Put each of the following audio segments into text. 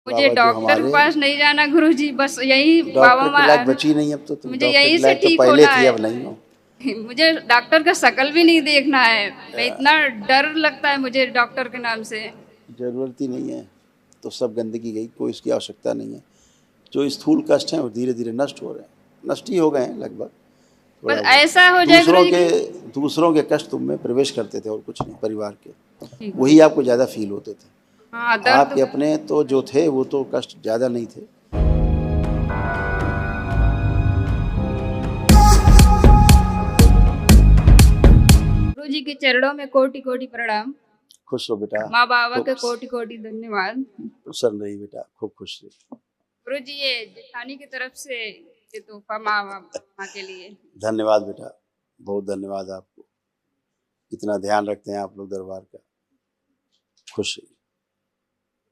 मुझे डॉक्टर के पास नहीं जाना गुरुजी, बस यही बाबा माँ बची नहीं अब तो तुम मुझे यही से ठीक तो पहले होना थी, है। अब नहीं हो। मुझे डॉक्टर का शकल भी नहीं देखना है, मैं इतना डर लगता है मुझे डॉक्टर के नाम से। जरूरत ही नहीं है, तो सब गंदगी गई, कोई इसकी आवश्यकता नहीं है। जो स्थूल कष्ट हैं वो धीरे धीरे नष्ट हो रहे हैं, नष्ट ही हो गए हैं लगभग। बस ऐसा हो जाए दूसरों के कष्ट तुम में प्रवेश करते थे और कुछ नहीं, परिवार के ठीक वही आपको ज़्यादा फील होते थे। हाँ, दर्द आपके अपने तो जो थे वो तो कष्ट ज़्यादा नहीं थे। गुरुजी के चरणों में कोटि कोटि प्रणाम। खुश रहो बेटा, माँ बाबा के कोटि कोटि धन्यवाद। प्रसन्न रही बेटा, खूब खुश रही। गुरुजी ये जेठानी की तरफ से ये तोहफा माँ के लिए। धन्यवाद बेटा, बहुत धन्यवाद आपको, इतना ध्यान रखते हैं आप लोग दरबार का। खुश रहिए।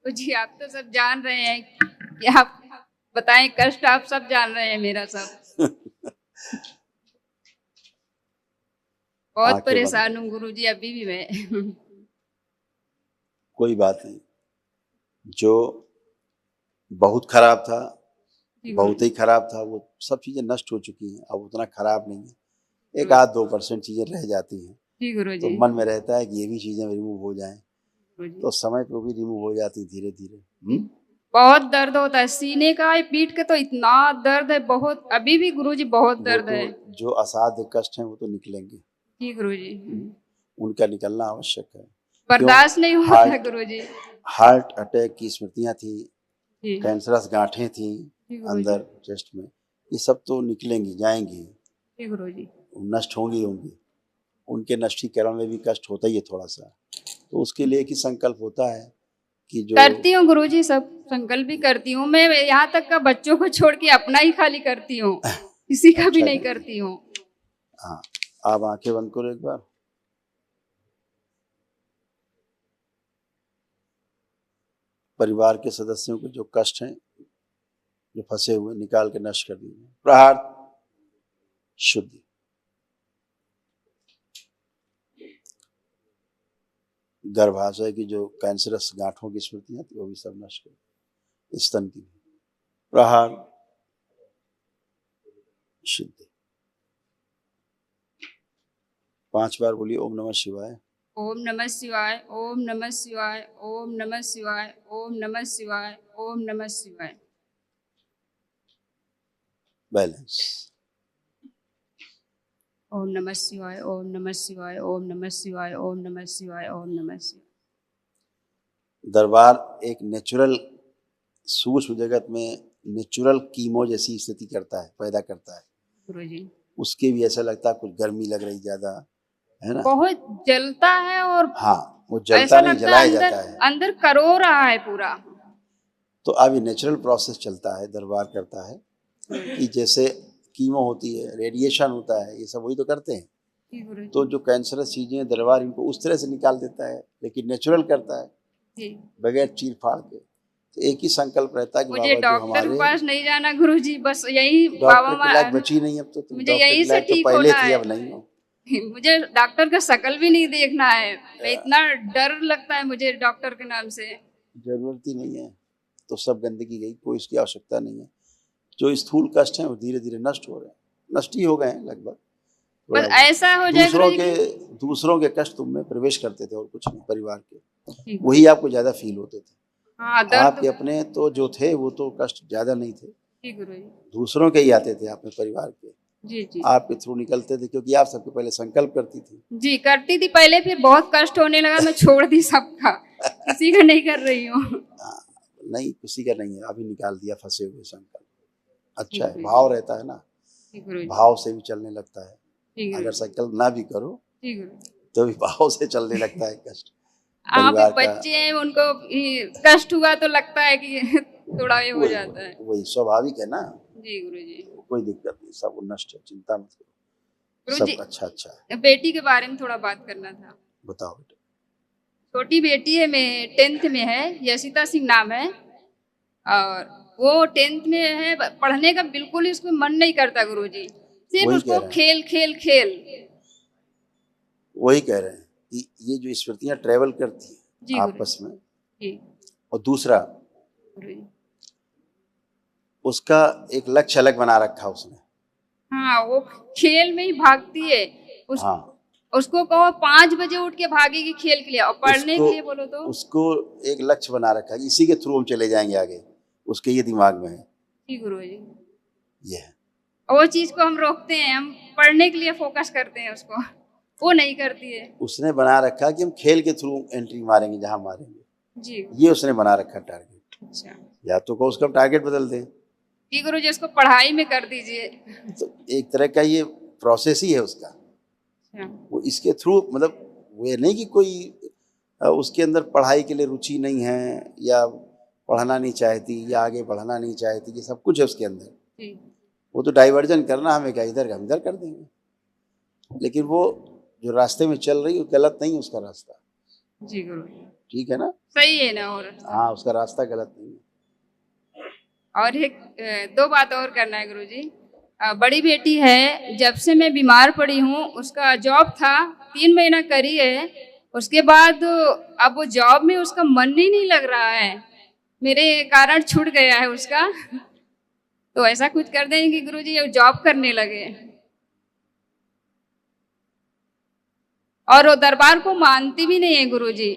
गुरुजी आप तो सब जान रहे हैं कि आप बताएं, कष्ट आप सब जान रहे हैं मेरा सब। बहुत परेशान हूँ गुरुजी अभी भी मैं। कोई बात नहीं, जो बहुत खराब था, बहुत ही खराब था, वो सब चीजें नष्ट हो चुकी हैं, अब उतना खराब नहीं है। एक आध 2% चीजें रह जाती हैं, तो मन में रहता है कि ये भी चीजें रिमूव हो जाएं, तो समय पे भी रिमूव हो जाती धीरे धीरे। बहुत दर्द होता है सीने का, पीठ के तो इतना दर्द है, बहुत अभी भी गुरुजी बहुत दर्द है। जो असाध्य कष्ट हैं वो तो निकलेंगे जी गुरुजी, उनका निकलना आवश्यक है, बर्दाश्त नहीं होता है गुरुजी। हार्ट अटैक की स्मृतियां थी, कैंसरस गांठें थी अंदर चेस्ट में, ये सब तो निकलेंगी, जाएंगी गुरुजी, नष्ट होंगी। उनके नष्टीकरण में भी कष्ट होता ही है थोड़ा सा, तो उसके लिए एक ही संकल्प होता है कि जो करती हूँ गुरुजी, सब संकल्प भी करती हूँ मैं, यहाँ तक का बच्चों को छोड़ के अपना ही खाली करती हूँ, किसी का भी नहीं करती हूँ। हाँ, आप आंखें बंद करो एक बार। परिवार के सदस्यों के जो कष्ट हैं, जो फंसे हुए, निकाल के नष्ट कर दिए। प्रहार शुद्धि। गर्भाशय की जो कैंसरस गांठों की स्मृतियां थी वो भी सब नष्ट कर। स्तन की प्रहार शुद्धि। 5 बार बोलिए ओम नमः शिवाय। ओम नमः शिवाय, ओम नमः शिवाय, ओम नमः शिवाय, ओम नमः शिवाय, ओम नमः शिवाय। बैलेंस। ओम नमः शिवाय, ओम नमः शिवाय, ओम नमः शिवाय, ओम नमः शिवाय, ओम नमः शिवाय। दरबार एक नेचुरल, सूक्ष्म जगत में नेचुरल कीमो जैसी स्थिति करता है, पैदा करता है गुरुजी। उसके भी ऐसा लगता है कुछ गर्मी लग रही ज्यादा, है ना, बहुत जलता है, और हाँ वो जलता नहीं, जलाया जाता है, अंदर करो रहा है पूरा। तो अब ये नेचुरल प्रोसेस चलता है, दरबार करता है कि जैसे कीमो होती है, रेडिएशन होता है, ये सब वही तो करते हैं। तो जो कैंसरस चीजें दरबार इनको उस तरह से निकाल देता है, लेकिन नेचुरल करता है बगैर चीर फाड़ के। तो एक ही संकल्प रहता है कि मुझे डॉक्टर के पास नहीं जाना गुरुजी, बस यही बाबा माँ बची नहीं अब तो तुम, मुझे यही से ठीक तो पहले होना थी, है। अब नहीं हो। मुझे डॉक्टर का शकल भी नहीं देखना है, मैं इतना डर लगता है मुझे डॉक्टर के नाम से। जरूरत ही नहीं है, तो सब गंदगी गई, कोई इसकी आवश्यकता नहीं है। जो स्थूल कष्ट हैं वो धीरे धीरे नष्ट हो रहे हैं, नष्ट ही हो गए हैं लगभग। बस ऐसा हो जाए दूसरों के कष्ट तुम में प्रवेश करते थे और कुछ नहीं, परिवार के वही आपको ज्यादा फील होते थे। हाँ, आपके अपने तो जो थे वो तो कष्ट ज्यादा नहीं थे, दूसरों के ही आते थे, आपने परिवार के जी। आपके थ्रू निकलते थे, क्योंकि आप सबके पहले संकल्प करती थी। जी करती थी पहले, फिर बहुत कष्ट होने लगा, मैं छोड़ दी सबका, किसी का नहीं कर रही हूँ। नहीं, किसी का नहीं है, अभी निकाल दिया फंसे हुए संकल्प। अच्छा है, भाव रहता है ना, भाव से भी चलने लगता है। अगर संकल्प ना भी करो तो भी भाव से चलने लगता है कष्ट। आप बच्चे हैं, उनको कष्ट हुआ तो लगता है कि थोड़ा ये हो जाता है, वही स्वाभाविक है ना। जी गुरुजी, कोई दिक्कत नहीं, सब नष्ट है, चिंता मत करो, सब अच्छा है। बेटी के बारे में थोड़ा बात करना था। बताओ बेटा। छोटी बेटी है, मैं 10th में है, यशिता सिंह नाम है, और वो 10th में है, पढ़ने का बिल्कुल इसको मन नहीं करता गुरुजी, सिर्फ उसको खेल खेल खेल। वही कह रहे हैं कि ये जो स्मृतियां ट्रेवल करती हैं आपस में, और दूसरा उसका एक लक्ष्य अलग बना रखा उसने। हाँ, वो खेल में ही भागती है। हाँ, उसको कहो 5 बजे उठ के भागेगी खेल के लिए, और पढ़ने उसको के लिए बोलो तो उसको एक लक्ष्य बना रखा है, इसी के थ्रू हम चले जाएंगे आगे, उसके ये दिमाग में है। जी गुरुजी। ये है। और वो चीज को हम रोकते हैं, हम पढ़ने के लिए फोकस करते हैं उसको, वो नहीं करती है। उसने बना रखा कि हम खेल के थ्रू एंट्री मारेंगे जहां मारेंगे, जी। ये उसने बना रखा टारगेट। अच्छा या तो को उसका टारगेट बदल दे, जी गुरुजी, उसको पढ़ाई में कर दीजिए। तो एक तरह का ये प्रोसेस ही है उसका। अच्छा। वो इसके थ्रू, मतलब वो ये नहीं कि कोई उसके अंदर पढ़ाई के लिए रुचि नहीं है, या पढ़ना नहीं चाहती, या आगे बढ़ना नहीं चाहती, ये सब कुछ है उसके अंदर। जी। वो तो डाइवर्जन करना हमें क्या, इधर हम इधर कर देंगे, लेकिन वो जो रास्ते में चल रही है गलत नहीं है उसका रास्ता। जी गुरुजी, ठीक है ना? सही है ना। और हाँ, उसका रास्ता गलत नहीं है। और एक 2 बात और करना है गुरुजी। बड़ी बेटी है, जब से मैं बीमार पड़ी हूँ, उसका जॉब था 3 महीना करी है, उसके बाद अब वो जॉब में उसका मन ही नहीं लग रहा है, मेरे कारण छूट गया है उसका। तो ऐसा कुछ कर देंगे कि गुरुजी वो जॉब करने लगे, और वो दरबार को मानती भी नहीं है गुरुजी।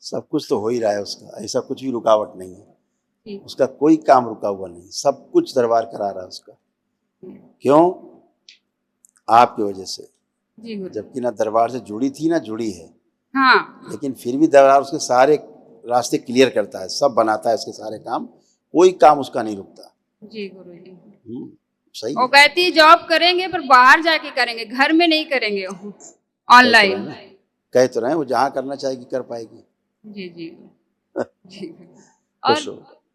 सब कुछ तो हो ही रहा है उसका, ऐसा कुछ भी रुकावट नहीं है, जी। उसका कोई काम रुका हुआ नहीं, सब कुछ दरबार करा रहा है उसका। क्यों? आपकी वजह से। जी गुरु। जबकि ना दरबार से जुड़ी थी ना जुड़ी है, हाँ लेकिन फिर भी दरबार उसके सारे रास्ते क्लियर करता है, सब बनाता है उसके सारे काम, कोई काम उसका नहीं रुकता। जी गुरु जी। सही वो है। कहती जॉब करेंगे पर बाहर जाके करेंगे, घर में नहीं करेंगे, ऑनलाइन। कह तो रहे वो जहाँ करना चाहेगी कर पाएगी। जी जी जी। और खुश हो।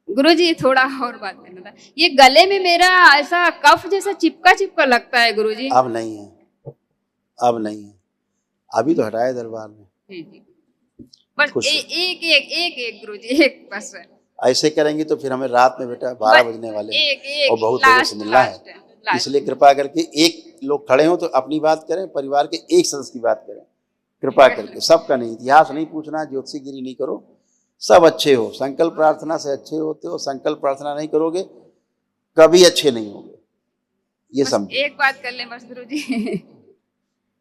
गुरुजी थोड़ा और बात करना था, ये गले में मेरा ऐसा कफ जैसा चिपका चिपका लगता है गुरुजी। अब नहीं है, अब नहीं है, अभी तो हटाए दरबार में। जी जी। बस एक एक एक एक गुरुजी, एक बस। ऐसे करेंगे तो फिर हमें रात में बेटा 12 बजने वाले एक और बहुत लोगों से मिलना है, इसलिए कृपा करके एक लोग खड़े हो तो अपनी बात करें, परिवार के एक सदस्य की बात करें, कृपा करके। सबका नहीं, इतिहास नहीं पूछना, ज्योतिषीगिरी नहीं करो, सब अच्छे हो, संकल्प प्रार्थना से अच्छे होते हो, संकल्प प्रार्थना नहीं करोगे कभी अच्छे नहीं होगे, ये समझो। एक बात कर लें बस गुरुजी,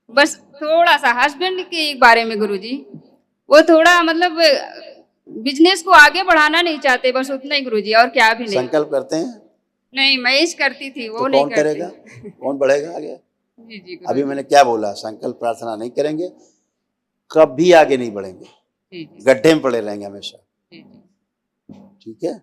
बस थोड़ा सा हस्बैंड के बारे में गुरुजी, वो थोड़ा मतलब बिजनेस को आगे बढ़ाना नहीं चाहते, बस उतना ही गुरुजी, और क्या भी नहीं। संकल्प करते हैं? नहीं, महेश करती थी, वो तो नहीं कौन करेगा, कौन बढ़ेगा आगे? जी जी अभी मैंने क्या बोला, संकल्प प्रार्थना नहीं करेंगे कभी आगे नहीं बढ़ेंगे, गड्ढे में पड़े रहेंगे हमेशा। ठीक है।